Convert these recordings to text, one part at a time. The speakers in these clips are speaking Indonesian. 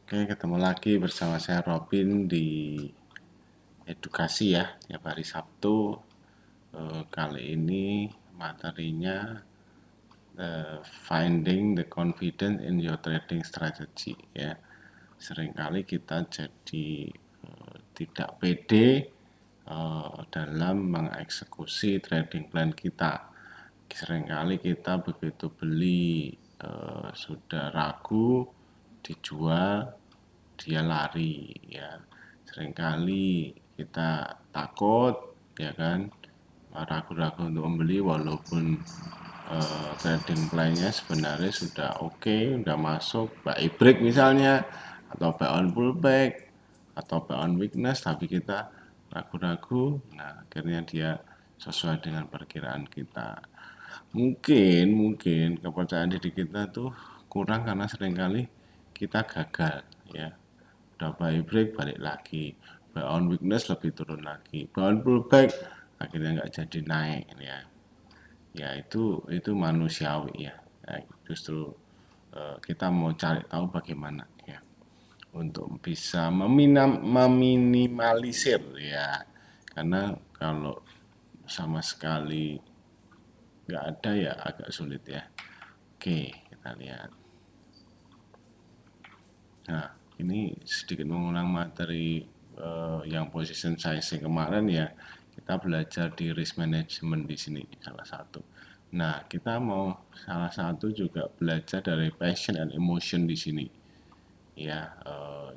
Oke, ketemu lagi bersama saya Robin di edukasi ya, tiap hari Sabtu. Kali ini materinya finding the confidence in your trading strategy ya. Seringkali kita jadi tidak pede dalam mengeksekusi trading plan kita. Seringkali kita begitu beli sudah ragu, dijual, dia lari ya. Seringkali kita takut ya kan, ragu-ragu untuk membeli walaupun trading plan-nya sebenarnya sudah oke, udah masuk buy break misalnya, atau buy on pullback, atau buy on weakness, tapi kita ragu-ragu. Nah, akhirnya dia sesuai dengan perkiraan kita. Mungkin kepercayaan diri kita tuh kurang karena seringkali kita gagal ya. Udah buy break balik lagi, buy on weakness lebih turun lagi, buy on pullback akhirnya nggak jadi naik ya. Ya itu manusiawi ya. Nah, justru kita mau cari tahu bagaimana ya untuk bisa meminimalisir ya, karena kalau sama sekali nggak ada ya agak sulit ya. Oke, kita lihat. Nah, ini sedikit mengulang materi yang position sizing kemarin ya. Kita belajar di risk management di sini salah satu. Nah, kita mau salah satu juga belajar dari passion and emotion di sini. Ya,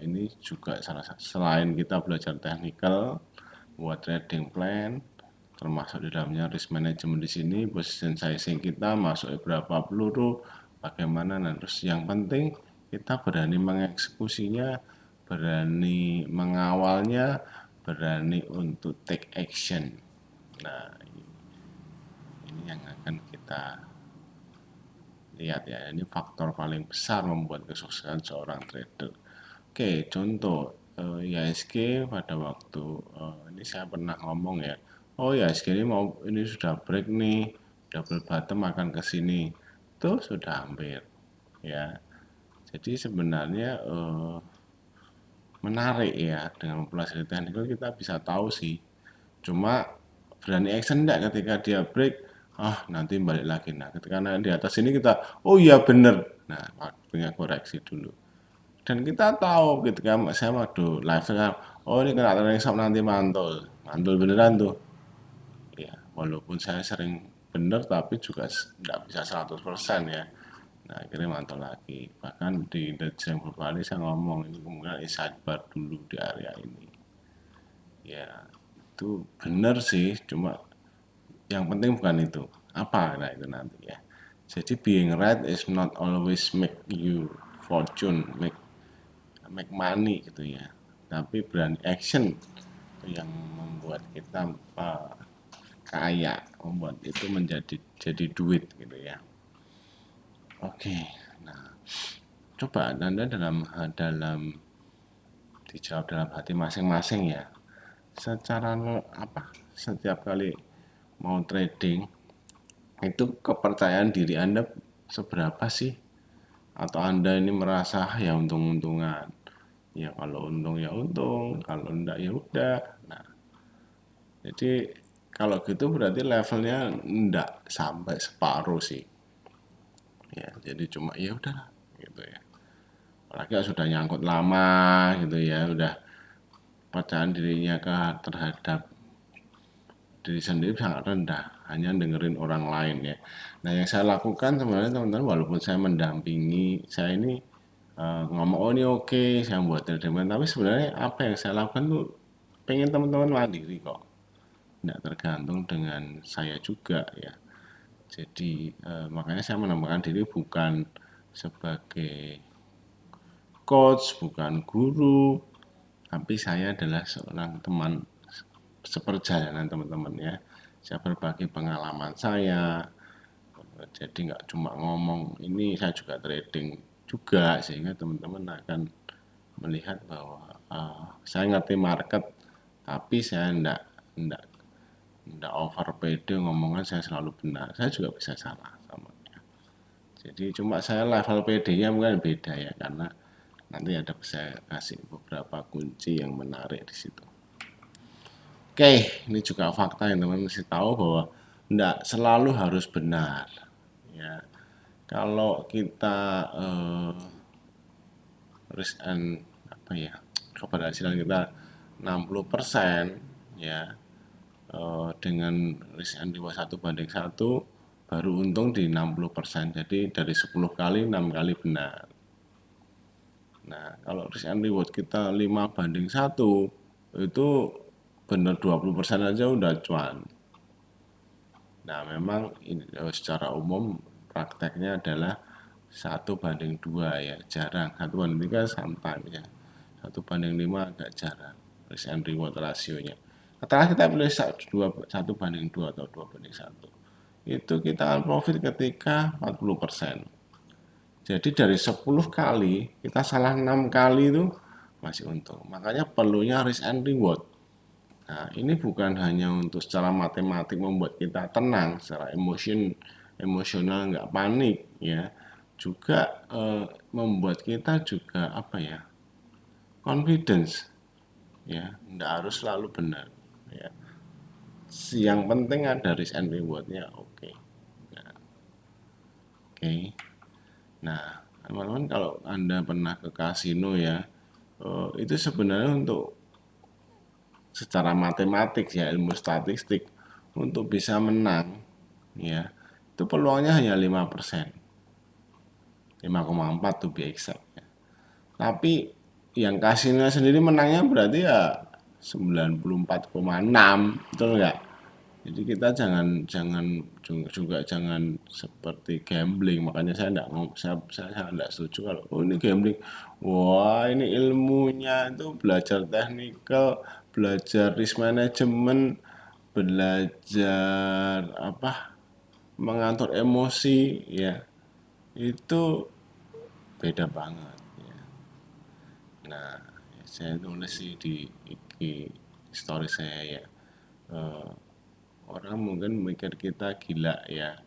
ini juga salah satu, selain kita belajar technical buat trading plan, termasuk di dalamnya risk management di sini, position sizing kita masuk berapa peluru, bagaimana, nah terus yang penting kita berani mengeksekusinya, berani mengawalnya, berani untuk take action. Nah, ini yang akan kita lihat ya, ini faktor paling besar membuat kesuksesan seorang trader. Oke, contoh IHSG pada waktu ini saya pernah ngomong ya. Oh, IHSG ini sudah break nih, double bottom akan ke sini. Tuh sudah hampir ya. Jadi sebenarnya menarik ya, dengan mempelajari teknikal kita bisa tahu sih. Cuma berani action enggak ketika dia break, nanti balik lagi. Nah, ketika naik di atas ini kita, oh iya bener. Nah, waktunya koreksi dulu. Dan kita tahu ketika saya waduh live sekarang, oh ini kena trailing stop nanti mantul. Mantul beneran tuh. Ya, walaupun saya sering bener tapi juga tidak bisa 100% ya. Nah, akhirnya mantul lagi. Bahkan di yang beberapa kali saya ngomong ini kemungkinan sidebar dulu di area ini. Ya, itu bener sih, cuma yang penting bukan itu. Apa? Nah, itu nanti ya. Jadi being right is not always make you fortune, make money gitu ya. Tapi berani action itu yang membuat kita kaya, membuat itu menjadi jadi duit gitu ya. Oke, nah coba Anda dalam dijawab dalam hati masing-masing ya. Secara apa? Setiap kali mau trading itu kepercayaan diri Anda seberapa sih? Atau Anda ini merasa ya untung-untungan? Ya kalau untung ya untung, kalau enggak ya udah. Nah, jadi kalau gitu berarti levelnya enggak sampai separuh sih. Ya, jadi cuma ya udah gitu ya. Apalagi sudah nyangkut lama gitu ya, udah percayaan dirinya terhadap diri sendiri sangat rendah, hanya dengerin orang lain ya. Nah, yang saya lakukan sebenarnya teman-teman, walaupun saya mendampingi, saya ini ngomong oh ini oke, saya buat treatment, tapi sebenarnya apa yang saya lakukan tuh pengen teman-teman mandiri kok, tidak tergantung dengan saya juga ya. Jadi makanya saya menambahkan diri bukan sebagai coach, bukan guru, tapi saya adalah seorang teman seperjalanan teman-teman ya. Saya berbagi pengalaman saya, jadi nggak cuma ngomong ini, saya juga trading juga, sehingga teman-teman akan melihat bahwa saya ngerti market, tapi saya ndak over pede ngomongan saya selalu benar, saya juga bisa salah sama. Jadi cuma saya level PD-nya mungkin beda ya, karena Nanti ada saya kasih beberapa kunci yang menarik di situ. Oke, ini juga fakta yang teman-teman mesti tahu bahwa tidak selalu harus benar. Ya, kalau kita risk and apa ya, keberhasilan kita 60% ya, dengan risk and reward 1:1 baru untung di 60%. Jadi dari 10 kali 6 kali benar. Nah, kalau risk and reward kita 5:1 itu benar 20% aja udah cuan. Nah, memang ini, secara umum prakteknya adalah 1:2 ya, jarang. 1:3 sometimes ya. 1:5 agak jarang risk and reward rasionya. Katakanlah kita pilih 1:2 atau 2:1. Itu kita akan profit ketika 40%. Jadi dari 10 kali kita salah 6 kali itu masih untung. Makanya perlunya risk and reward. Nah, ini bukan hanya untuk secara matematik membuat kita tenang, secara emosional nggak panik ya. Juga membuat kita juga apa ya? Confidence ya, nggak harus selalu benar ya. Yang penting ada risk and rewardnya, oke. Nah, oke. Nah, teman-teman kalau Anda pernah ke kasino ya, itu sebenarnya untuk secara matematik ya, ilmu statistik, untuk bisa menang ya, itu peluangnya hanya 5%. 5,4 to be exact ya. Tapi yang kasino sendiri menangnya berarti ya 94,6, betul nggak? Jadi kita jangan jangan juga jangan seperti gambling. Makanya saya enggak saya enggak setuju kalau oh ini gambling. Wah, ini ilmunya itu belajar teknikal, belajar risk management, belajar apa? Mengatur emosi ya. Itu beda banget ya. Nah, saya tulis sih di IG story saya ya. Eh, Orang mungkin mikir kita gila ya,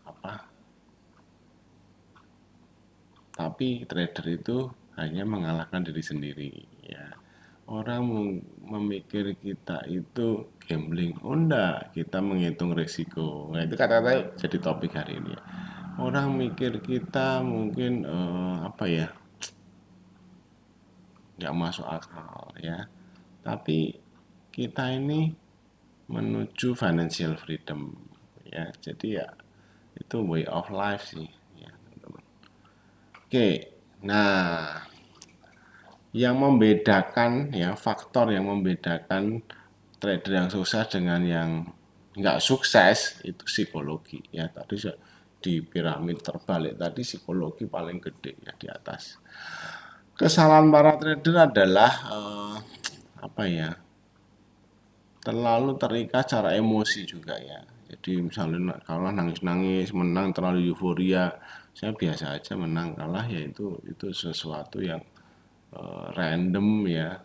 apa, tapi trader itu hanya mengalahkan diri sendiri ya. Orang memikir kita itu gambling, oh enggak, kita menghitung risiko. Nah itu kata-kata jadi topik hari ini ya. Orang mikir kita mungkin apa ya, nggak masuk akal ya, tapi kita ini menuju financial freedom ya, jadi ya itu way of life sih ya teman-teman. Oke, nah yang membedakan ya, faktor yang membedakan trader yang sukses dengan yang nggak sukses itu psikologi ya. Tadi di piramid terbalik tadi psikologi paling gede ya di atas. Kesalahan para trader adalah apa ya, terlalu terikat cara emosi juga ya. Jadi misalnya kalah nangis-nangis, menang terlalu euforia. Saya biasa aja menang kalah ya itu sesuatu yang random ya,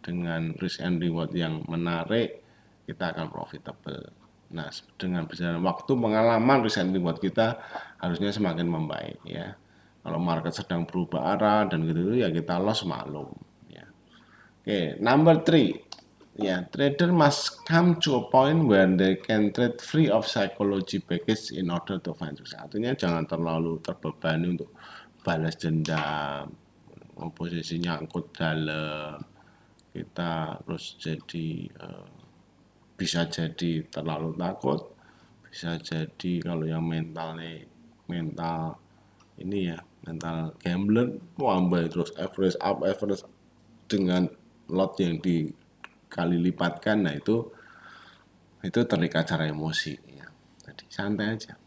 dengan risk and reward yang menarik kita akan profitable. Nah, dengan berjalan waktu pengalaman risk and reward kita harusnya semakin membaik ya. Kalau market sedang berubah arah dan gitu ya kita loss maklum ya. Oke, number 3. Ya, trader must come to a point where they can trade free of psychology package in order to find success. Artinya jangan terlalu terbebani untuk balas dendam, posisi nyangkut dalam, kita terus jadi bisa jadi terlalu takut, bisa jadi kalau yang mental nih, mental ini ya, mental gambler, wambai terus average up, average dengan lot yang dikali lipatkan, nah itu terikat cara emosi ya. Jadi santai aja.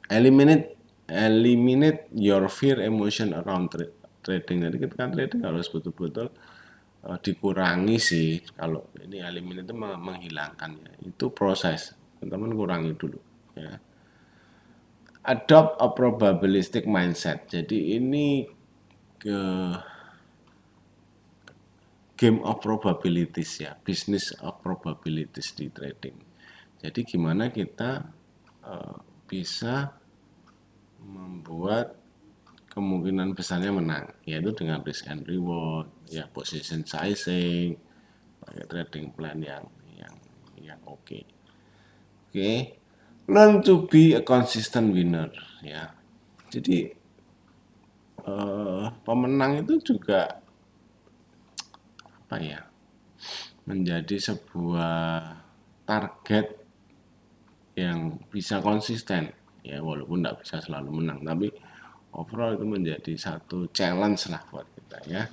Eliminate your fear emotion around trading. Jadi kita kan trading harus betul-betul dikurangi sih. Kalau ini eliminate itu menghilangkan ya. Itu proses. Teman-teman kurangi dulu ya. Adopt a probabilistic mindset. Jadi ini ke game of probabilities ya, business of probabilities di trading. Jadi gimana kita bisa membuat kemungkinan besarnya menang, yaitu dengan risk and reward, ya position sizing, pakai trading plan yang oke. Oke, learn to be a consistent winner, ya. Jadi pemenang itu juga apa ya, menjadi sebuah target yang bisa konsisten, ya walaupun tidak bisa selalu menang, tapi overall itu menjadi satu challenge lah buat kita ya.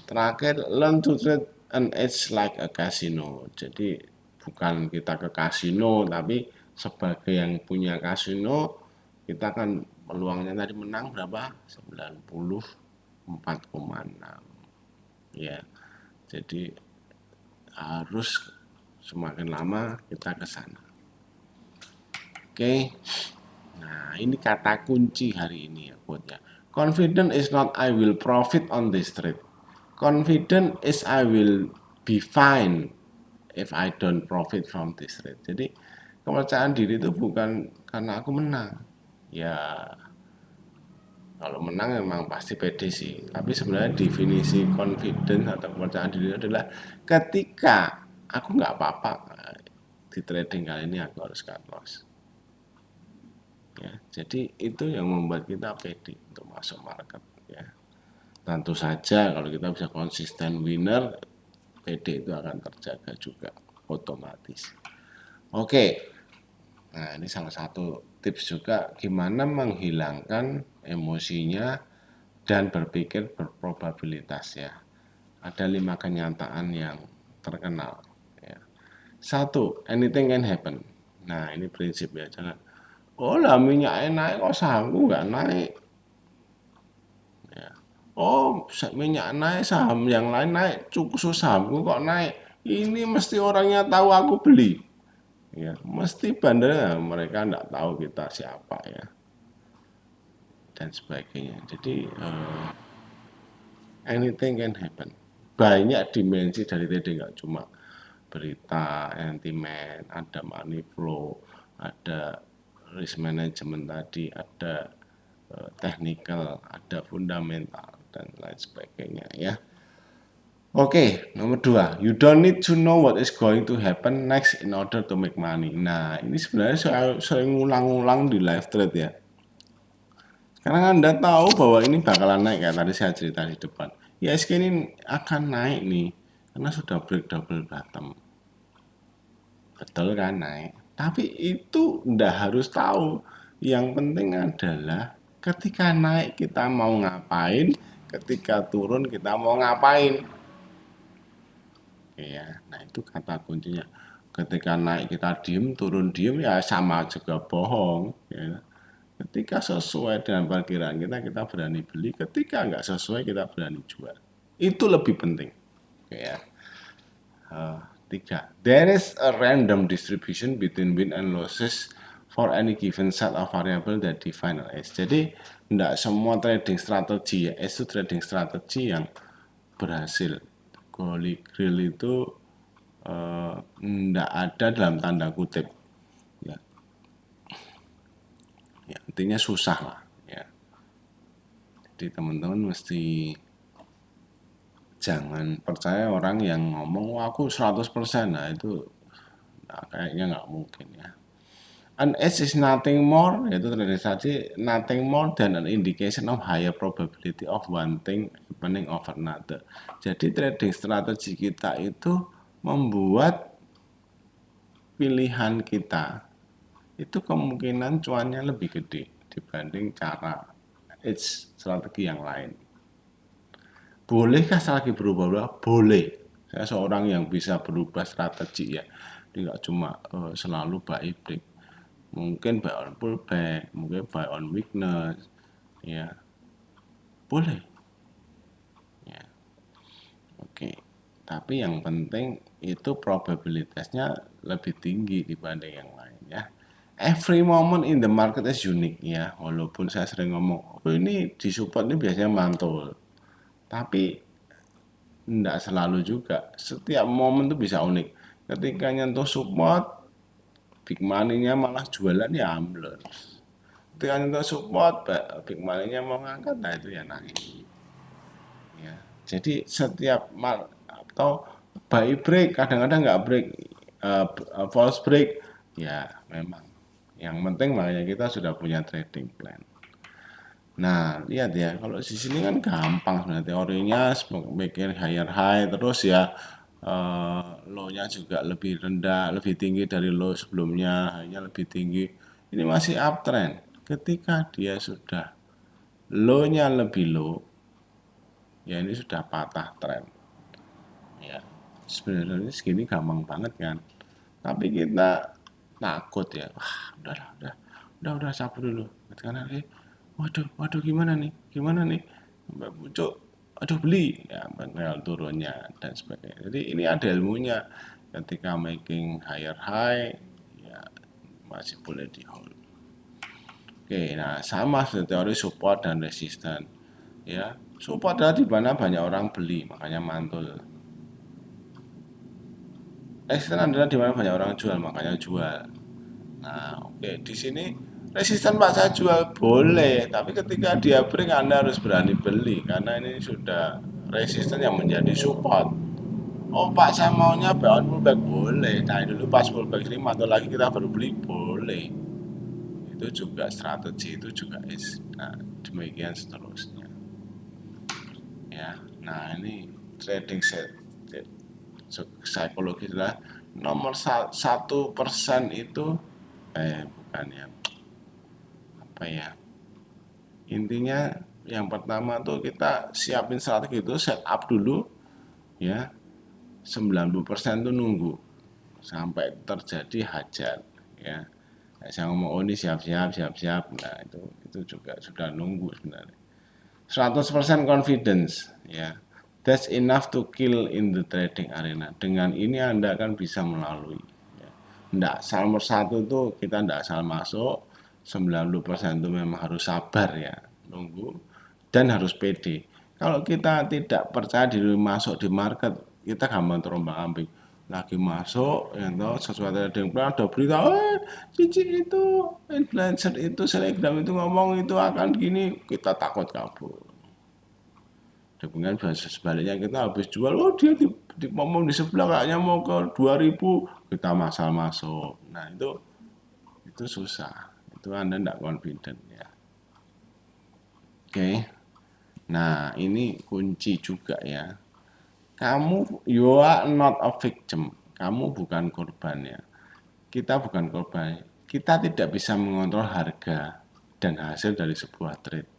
Terakhir, learn to trade an edge like a casino. Jadi bukan kita ke kasino, tapi sebagai yang punya kasino, kita kan peluangnya tadi menang berapa? 94,6. Ya, jadi harus semakin lama kita ke sana. Oke. Nah, ini kata kunci hari ini ya quote-nya. Confident is not I will profit on this trade. Confident is I will be fine if I don't profit from this trade. Jadi kepercayaan diri itu bukan karena aku menang. Ya kalau menang memang pasti pede sih. Tapi sebenarnya definisi confidence atau kepercayaan diri adalah ketika aku nggak apa-apa di trading kali ini aku harus cut loss. Ya, jadi itu yang membuat kita pede untuk masuk market ya. Tentu saja kalau kita bisa konsisten winner, PD itu akan terjaga juga otomatis. Oke, nah ini salah satu tips juga gimana menghilangkan emosinya dan berpikir berprobabilitas ya. Ada 5 kenyataan yang terkenal. Ya. 1, anything can happen. Nah ini prinsip ya, jangan oh lah minyaknya naik kok sahamku nggak naik. Ya. Oh minyak naik saham yang lain naik, cukup sahamku kok naik. Ini mesti orangnya tahu aku beli. Ya, mesti bandar mereka nggak tahu kita siapa ya dan sebagainya. Jadi anything can happen. Banyak dimensi dari trading, nggak cuma berita, sentimen, ada money flow, ada risk management tadi, ada technical, ada fundamental dan lain sebagainya ya. Oke, nomor 2, you don't need to know what is going to happen next in order to make money. Nah, ini sebenarnya saya sering ngulang-ngulang di live trade ya. Karena Anda tahu bahwa ini bakalan naik kayak tadi saya cerita di depan. ISG ini akan naik nih, karena sudah break double bottom. Betul kan naik. Tapi itu ndak harus tahu. Yang penting adalah ketika naik kita mau ngapain, ketika turun kita mau ngapain. Ya, nah itu kata kuncinya. Ketika naik kita diem, turun diem ya sama juga bohong. Ya. Ketika sesuai dengan perkiraan kita, kita berani beli. Ketika nggak sesuai, kita berani jual. Itu lebih penting. Ya. 3. There is a random distribution between win and losses for any given set of variable that define S. Jadi, tidak semua trading strategi ya. S itu trading strategi yang berhasil. Holy Grail itu tidak ada dalam tanda kutip. Ya. Ya, intinya susah lah. Ya. Jadi teman-teman mesti jangan percaya orang yang ngomong wah aku 100%. Nah itu nah, kayaknya nggak mungkin ya. An edge is nothing more, yaitu trading nothing more than an indication of higher probability of one thing happening over another. Jadi trading strategi kita itu membuat pilihan kita itu kemungkinan cuannya lebih gede dibanding cara edge strategi yang lain. Bolehkah strategi berubah-ubah? Boleh. Saya seorang yang bisa berubah strategi ya. Jadi nggak cuma selalu buy break. Mungkin buy on pullback, mungkin buy on weakness, ya boleh. Ya, oke. Tapi yang penting itu probabilitasnya lebih tinggi dibanding yang lain ya. Every moment in the market is unique ya. Walaupun saya sering ngomong, oh ini di support ini biasanya mantul. Tapi tidak selalu juga. Setiap momen itu bisa unik. Ketika nyentuh support, big money-nya malah jualan ya ambles. ketika nyentuh support, big money-nya mau ngangkat, nah itu ya naik. Ya. Jadi setiap atau buy break, kadang-kadang nggak break, false break, ya memang. Yang penting makanya kita sudah punya trading plan. Nah, lihat ya, kalau di sini kan gampang sebenarnya teorinya, bikin higher high terus ya, low-nya juga lebih rendah, lebih tinggi dari low sebelumnya, high-nya lebih tinggi. Ini masih uptrend. Ketika dia sudah low-nya lebih low, ya ini sudah patah trend. Ya, sebenarnya segini gampang banget kan. Tapi kita takut ya, wah udahlah, udah sabar dulu. Karena waduh gimana nih, sampai pucuk, aduh beli, ya benar turunnya dan sebagainya. Jadi ini ada ilmunya. Ketika making higher high, ya masih boleh di hold. Oke, nah sama seperti teori support dan resistance. Ya, support adalah di mana banyak orang beli, makanya mantul. Resisten adalah di mana banyak orang jual, makanya jual. Nah, oke, di sini resisten Pak saya jual boleh, tapi ketika dia break Anda harus berani beli karena ini sudah resisten yang menjadi support. Oh Pak saya maunya buy on pullback boleh. Nah dulu pas pullback 5 atau lagi kita baru beli boleh. Itu juga strategi itu juga nah demikian seterusnya. Ya, nah ini trading set psikologi adalah nomor 1% itu bukan ya, apa ya, intinya yang pertama tuh kita siapin strategi itu set up dulu ya, 90% tuh nunggu sampai terjadi hajat ya. Saya ngomong oh ini siap-siap, nah itu juga sudah nunggu sebenarnya. 100% confidence ya. That's enough to kill in the trading arena. Dengan ini Anda akan bisa melalui. Ya. Nggak, nomor satu itu kita nggak asal masuk. 90% itu memang harus sabar ya, nunggu dan harus pede. Kalau kita tidak percaya diri masuk di market, kita gampang terombang-ambing. Lagi masuk, ya toh, sesuatu yang ada berita, cici itu, influencer itu, selebgram itu ngomong itu akan gini, kita takut kabur. Dengan bahasa sebaliknya kita habis jual, oh dia di pomom di sebelah kayaknya mau ke 2000, kita masal masuk. Nah itu susah, itu Anda tidak confident ya. Oke, nah ini kunci juga ya. Kamu, you are not a victim, kamu bukan korban ya. Kita bukan korban, kita tidak bisa mengontrol harga dan hasil dari sebuah trade.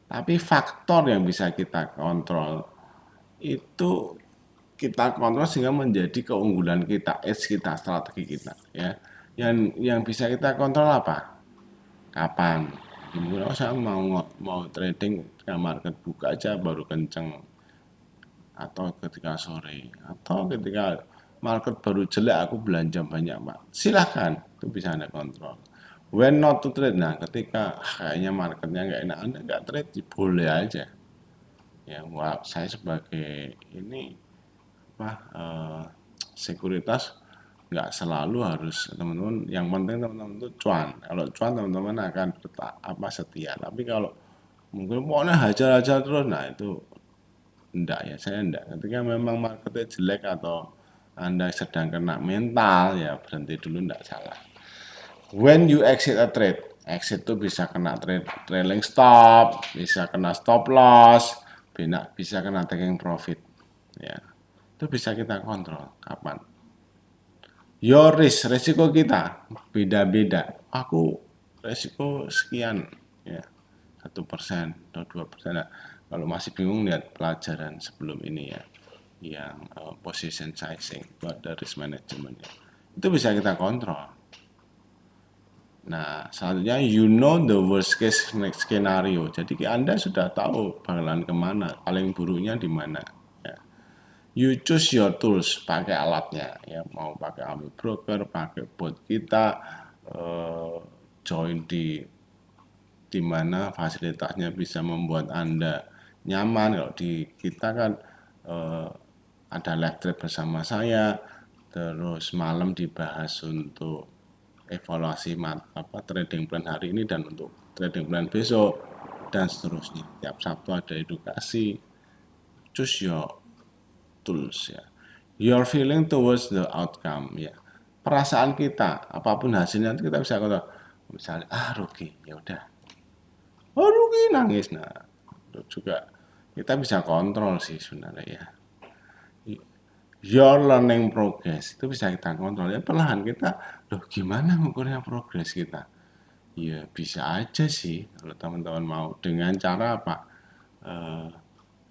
Tapi faktor yang bisa kita kontrol itu kita kontrol sehingga menjadi keunggulan kita, edge kita, strategi kita ya. Yang bisa kita kontrol apa? Kapan? Mungkin oh saya mau trading ketika market buka aja baru kenceng, atau ketika sore, atau ketika market baru jelek aku belanja banyak Pak. Silahkan, itu bisa Anda kontrol. When not to trade, nah ketika kayaknya marketnya nggak enak, Anda nggak trade, boleh aja. Ya, wah, saya sebagai ini apa sekuritas nggak selalu harus teman-teman, yang penting teman-teman itu cuan. Kalau cuan teman-teman akan setia, tapi kalau mungkin pokoknya hajar-hajar terus, nah itu enggak ya, saya enggak. Ketika memang marketnya jelek atau Anda sedang kena mental, ya berhenti dulu, enggak salah. When you exit a trade, exit itu bisa kena trailing stop, bisa kena stop loss, bisa kena taking profit. Ya, itu bisa kita kontrol kapan. Your risk, resiko kita beda-beda. Aku resiko sekian, ya 1% atau 2%. Nah, kalau masih bingung lihat pelajaran sebelum ini ya, yang position sizing buat dari risk management ya. Itu bisa kita kontrol. Nah, selanjutnya you know the worst case scenario. Jadi Anda sudah tahu bakalan kemana, paling buruknya di mana. Ya. You choose your tools, pakai alatnya. Ya, mau pakai Ami Broker, pakai bot kita, join di mana fasilitasnya bisa membuat Anda nyaman. Kalau di kita kan ada live trade bersama saya, terus malam dibahas untuk evaluasi trading plan hari ini dan untuk trading plan besok, dan seterusnya. Tiap Sabtu ada edukasi. Choose your tools ya. Your feeling towards the outcome ya. Perasaan kita, apapun hasilnya kita bisa kontrol. Misalnya rugi, ya udah. Rugi nangis. Nah, itu juga kita bisa kontrol sih sebenarnya ya. Your learning progress itu bisa kita kontrol ya, perlahan kita loh gimana ngukurnya progres kita ya bisa aja sih kalau teman-teman mau dengan cara apa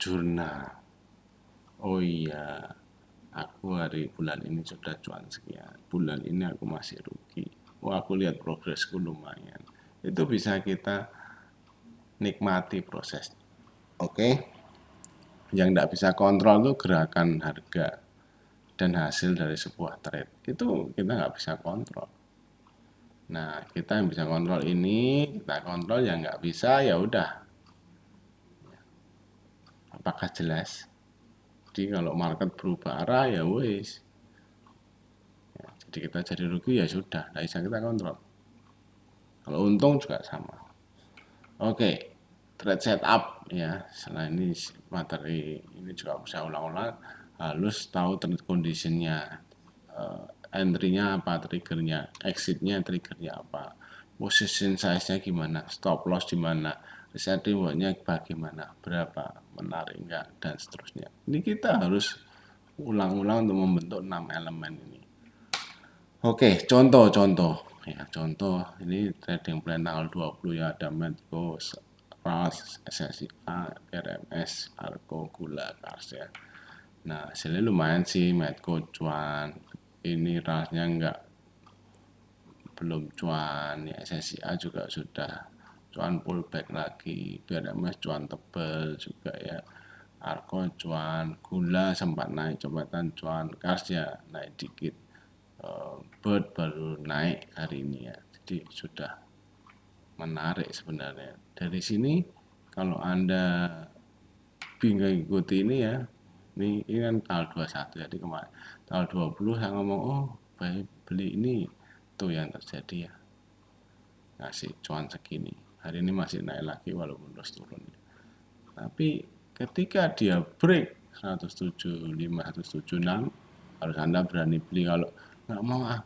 jurnal. Oh iya, aku hari bulan ini sudah cuan sekian, bulan ini aku masih rugi, oh aku lihat progresku lumayan. Itu bisa kita nikmati proses. Oke. Yang tidak bisa kontrol itu gerakan harga dan hasil dari sebuah trade. Itu kita nggak bisa kontrol. Nah, kita yang bisa kontrol ini, kita kontrol, yang nggak bisa ya udah. Apakah jelas? Jadi kalau market berubah arah ya wis. Ya, jadi kita jadi rugi ya sudah, nggak bisa kita kontrol. Kalau untung juga sama. Oke, trade setup ya. Selain ini materi ini juga bisa ulang-ulang, harus tahu trade conditionnya, entry-nya apa, triggernya, exit-nya, triggernya apa, position size-nya gimana, stop loss di mana, risk reward-nya bagaimana, berapa, menarik enggak, dan seterusnya. Ini kita harus ulang-ulang untuk membentuk 6 elemen ini. Oke, contoh-contoh. Ya, contoh ini trading plan tanggal 20 ya, ada Medco, RAS, SSIA, RMS, Arko, Gula, Kars ya. Nah, hasilnya lumayan sih, Medco cuan. Ini rasnya enggak, belum cuan ya. SSIA juga sudah cuan pullback lagi, BRMS cuan tebel juga ya. Arko cuan, Gula sempat naik, jembatan cuan, Kars ya naik dikit. Bird baru naik hari ini ya, jadi sudah menarik sebenarnya. Dari sini kalau Anda bingung ikuti ini ya, ini kan tanggal 21, jadi kemarin tanggal 20 saya ngomong baik beli ini, tuh yang terjadi ya, ngasih cuan segini. Hari ini masih naik lagi walaupun terus turun ya. Tapi ketika dia break 175, 176 harus Anda berani beli. Kalau nggak mau nah,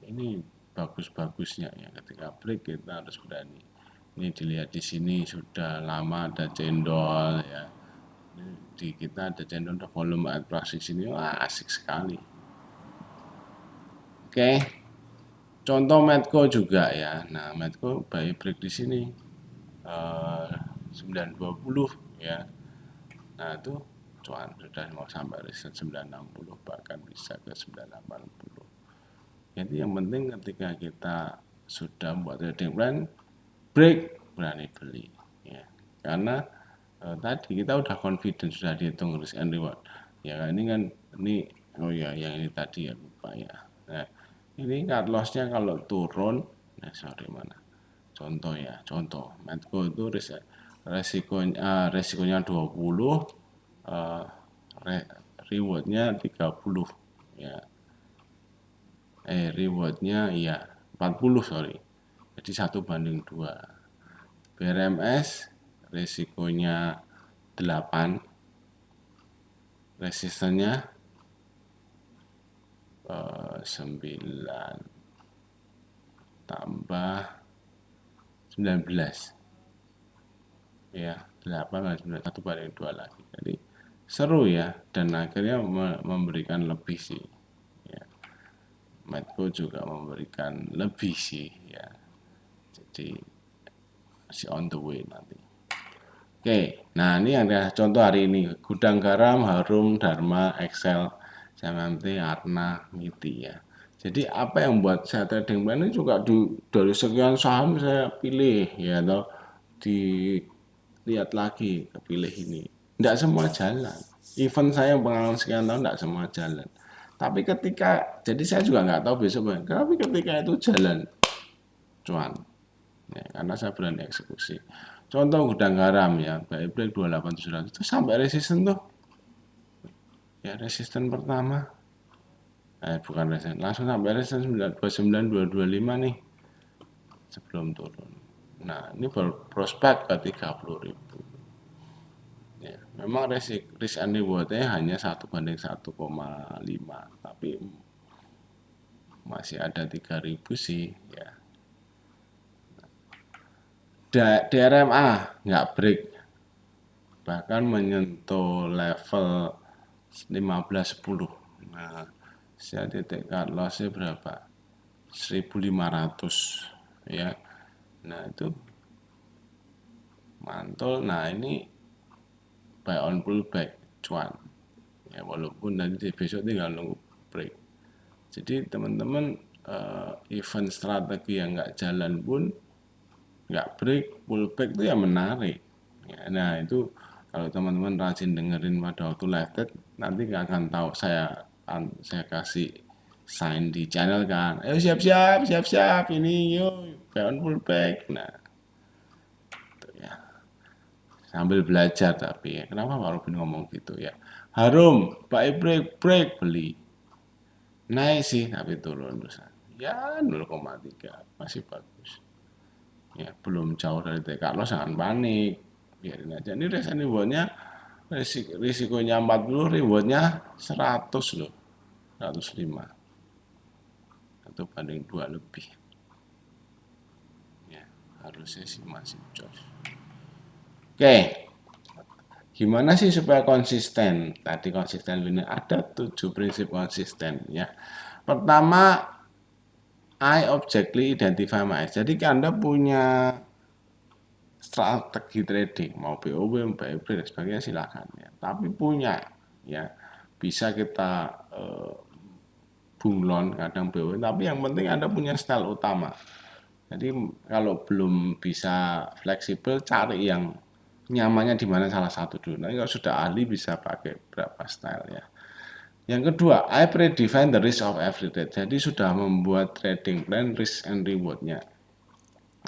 ini bagus-bagusnya ya, ketika break kita harus berani. Ini dilihat di sini sudah lama ada cendol ya, di kita ada cendol, ada volume atraksi sini, wah asik sekali. Oke, contoh Medco juga ya. Nah, Medco baik break di sini 920 ya. Nah, itu cuan sudah mau sampai resistance 960, bahkan bisa ke 980. Jadi yang penting ketika kita sudah buat trading plan, break berani beli ya. Karena tadi kita udah confident, sudah dihitung risk and reward. Ya ini kan ini yang ini tadi ya lupa ya. Nah, ini cut loss-nya kalau turun, sorry mana? Contoh ya, contoh Medco itu resikonya 20, rewardnya 30 ya. Rewardnya ya 40 sorry, jadi 1/2. BRMS risikonya 8, resistennya 9 tambah 19 ya, 8 dan 9, 1/2 lagi. Jadi seru ya, dan akhirnya memberikan lebih sih ya. Medco juga memberikan lebih sih ya, jadi masih on the way nanti. Oke, nah ini ada contoh hari ini, Gudang Garam, Harum, Dharma, Excel, CMMT, Arna, MITI ya. Jadi apa yang buat saya trading plan ini juga dari sekian saham saya pilih ya, atau dilihat lagi kepilih ini. Tidak semua jalan. Event saya pengalaman sekian tahun tidak semua jalan. Tapi ketika, jadi saya juga nggak tahu besok, tapi ketika itu jalan, cuan. Ya, karena saya berani eksekusi. Contoh Gudang Garam ya, baik break 28700 itu sampai resisten tuh. Ya, resisten pertama. Bukan resisten, langsung sampai resisten 29225 nih. sebelum turun. Nah, ini berprospek ke 30.000. Ya, memang risk and reward-nya hanya 1:1,5, tapi masih ada 3.000 sih ya. DRMA nggak break, bahkan menyentuh level 15.10. Nah, saya titik cut loss-nya berapa? 1.500 ya. Nah, itu mantul. Nah, ini buy on pullback cuan. Ya, walaupun nanti besok tinggal nunggu break. Jadi teman-teman event strategi yang nggak jalan pun nggak break, pullback itu ya menarik. Ya, nah itu kalau teman-teman rajin dengerin pada waktu live trade, nanti nggak akan tahu saya kasih sign di channel kan. Ayo siap-siap ini yuk buy on pullback. Nah, itu ya. Sambil belajar tapi ya. Kenapa Pak Robin ngomong gitu ya? Harum, buy break beli. Naik sih tapi turun terus. Ya 0,3 masih bagus. Ya, belum jauh dari TK lo jangan panik. Biarin aja. Ini risk rewardnya risikonya 40, rewardnya 100 loh. 105. 1/2 lebih. Ya, harusnya sih masih jos. Oke. Gimana sih supaya konsisten? Tadi konsisten ini ada 7 prinsip konsisten ya. Pertama, I objectively identify my eyes. Jadi Anda punya strategi trading, mau BOW, mau BIB dan sebagainya silakan ya. Tapi punya ya, bisa kita bunglon kadang BOW, tapi yang penting Anda punya style utama. Jadi kalau belum bisa fleksibel, cari yang nyamannya di mana salah satu dulu. Nanti kalau sudah ahli bisa pakai berapa style ya. Yang kedua, I predefine the risk of every trade. Jadi sudah membuat trading plan risk and rewardnya.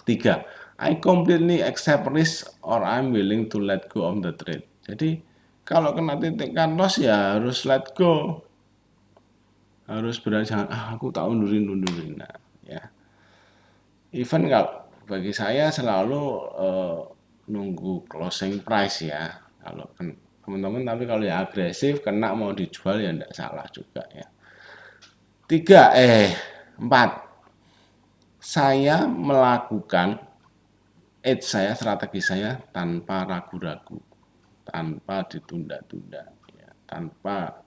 Ketiga, I completely accept risk or I'm willing to let go of the trade. Jadi kalau kena titik cut loss ya harus let go. Harus berani, jangan aku tak undurin. Nah, ya. Even kalau bagi saya selalu nunggu closing price ya. Kalau teman-teman, tapi kalau ya agresif kena mau dijual ya enggak salah juga ya. Empat, saya melakukan strategi saya tanpa ragu-ragu, tanpa ditunda-tunda, ya, tanpa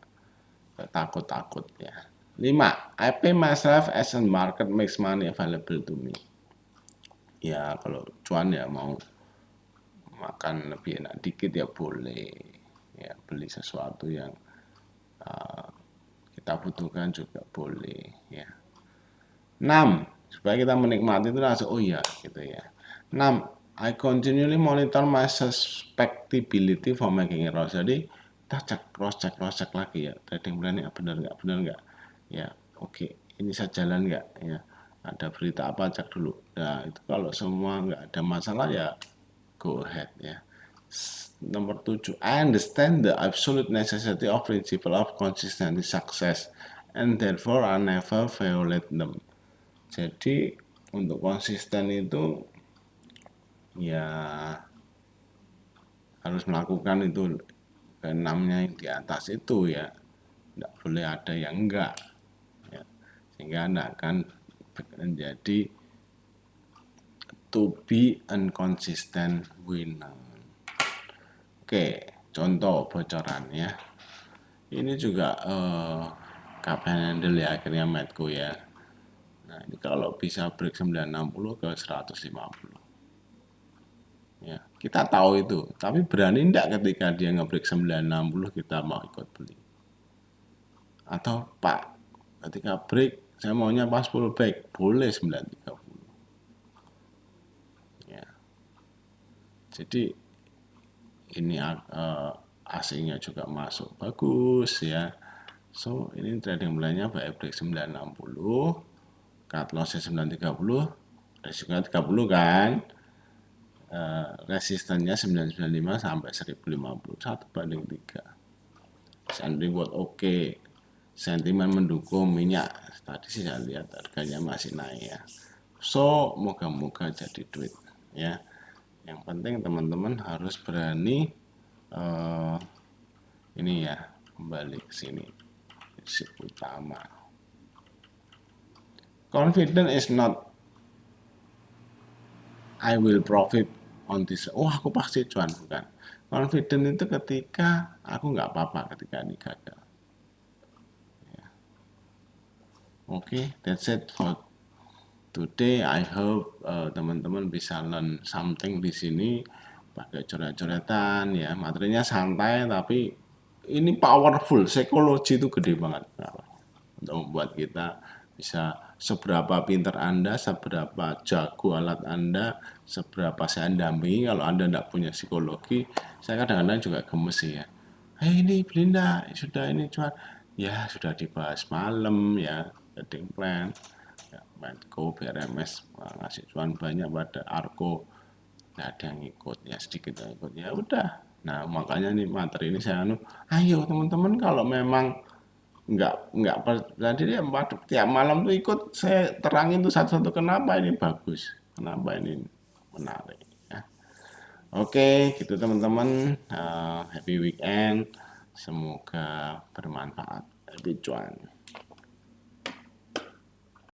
takut-takut ya. 5. I pay myself as a market makes money available to me. Ya kalau cuan ya mau makan lebih enak dikit ya boleh. Ya beli sesuatu yang kita butuhkan juga boleh ya. 6. Supaya kita menikmati itu langsung oh iya gitu ya. 6. I continually monitor my suspectibility for making error. Jadi kita cross check lagi ya. Trading plan ya benar nggak? Ya oke. Ini saya jalan nggak? Ya ada berita apa cek dulu. Nah itu kalau semua nggak ada masalah ya go ahead ya. Nomor 7, I understand the absolute necessity of principle of consistency success and therefore I never violate them. Jadi untuk konsisten itu ya harus melakukan itu keenamnya yang di atas itu ya, tidak boleh ada yang enggak ya. Sehingga anda akan menjadi to be inconsistent winner. Oke, contoh bocoran ya. Ini juga kapan handle ya akhirnya Medco ya. Nah ini kalau bisa break 960 ke 150. Ya, kita tahu itu, tapi berani enggak ketika dia ngebreak 960 kita mau ikut beli? Atau Pak, ketika break saya maunya pas full back, boleh 930. Ya. Jadi ini asingnya juga masuk bagus ya. So, ini trading mulainya buy break 960, cut lossnya 930, resikonya 30 kan. Resistennya 995 sampai 1050, 1/3. Sun reward oke. Sentimen mendukung minyak. Tadi sih saya lihat harganya masih naik ya. So moga-moga jadi duit ya. Yang penting teman-teman harus berani ini ya, kembali ke sini prinsip utama. Confident is not I will profit on this. Oh, aku pasti cuan, bukan. Confident itu ketika aku nggak apa-apa ketika ini gagal. Oke, that's it for today. I hope teman-teman bisa learn something di sini pakai coret-coretan ya. Materinya santai tapi ini powerful. Psikologi itu gede banget. Untuk membuat kita bisa seberapa pintar Anda, seberapa jago alat Anda, seberapa saya dampingi. Kalau Anda tidak punya psikologi, saya kadang-kadang juga gemes sih ya. Hei ini Belinda, sudah ini cuan. Ya sudah dibahas malam ya, trading plan, ya, Medco, BRMS ngasih cuan banyak pada Arco, nggak ada yang ikut ya, sedikit yang ikut ya udah. Nah makanya nih materi ini saya ayo teman-teman kalau memang nggak tadi dia tiap malam tuh ikut saya terangin tuh satu-satu kenapa ini bagus, kenapa ini menarik ya. Oke gitu teman-teman. Happy weekend, semoga bermanfaat. Happy cuan.